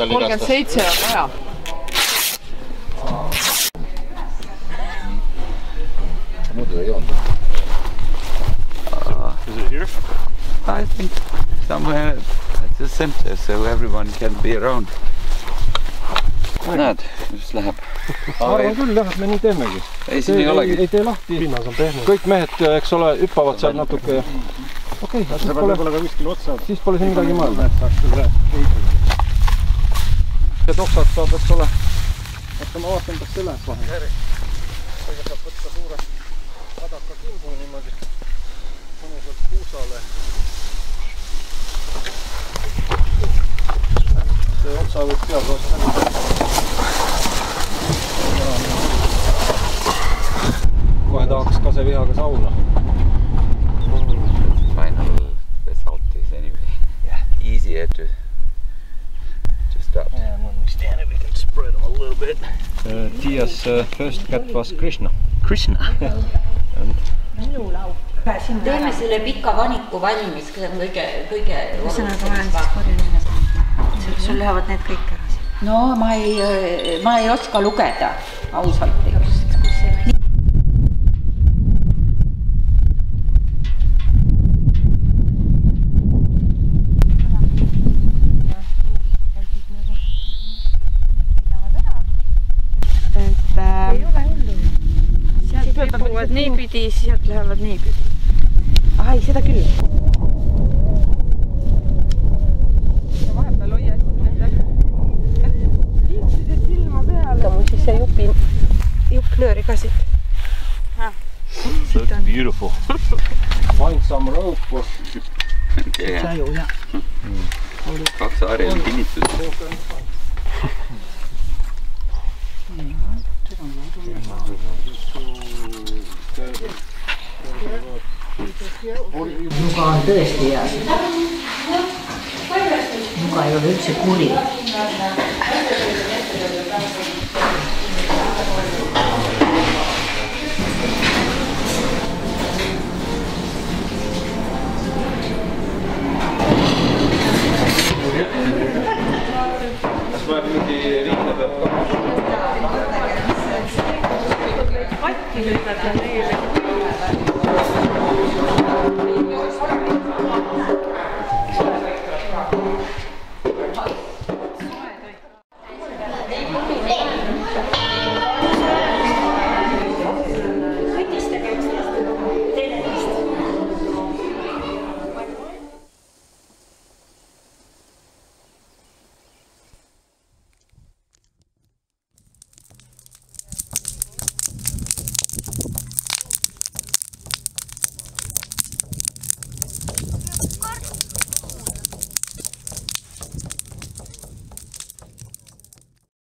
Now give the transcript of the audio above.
37 on vaja. Muidu ei olnud. Is it here? I think somewhere at the center, so everyone can be around. Näed, just läheb. Arvan küll jah, et me nii teemegi. Ei, siin ei olegi. Ei tee lahti. Pinnas on pehme. Kõik mehed, eks ole, hüppavad seal natuke. Okei, siis pole siin midagi mõelda. See toksad saab, eks ole. Vaata, ma vaatan, kas see läheb vahe. Kõige saab võtta suure kadaka kimbu niimoodi. Mõnusalt puusale. See otsa võib peal rosta. Kohe tahaks kasevihaga sauna. Final result is anyway easier to start. Yeah, when we stand it, we can spread them a little bit. Tia's first cat was Krishna. Krishna. Siin teeme selle pika vaniku valmis, see on kõige ühesõnaga ma olen siis korjanud. Sul lähevad need kõik ära siin. No ma ei oska lugeda, ausalt ei oska. Sealt lipuvad niipidi, sealt lähevad niipidi. Ai, seda küll. Vahepeal hoia nende liipside silma peale. Aga mul siis see Jupp-lööri ka siit. Looks beautiful. Find some rope. saju, jah. 2 aarel kinnitud. Nuga on tõesti hea. Nuga ei ole üldse kuri. Kas ma mingi liikne peab ka? Patti lükkad ja neile.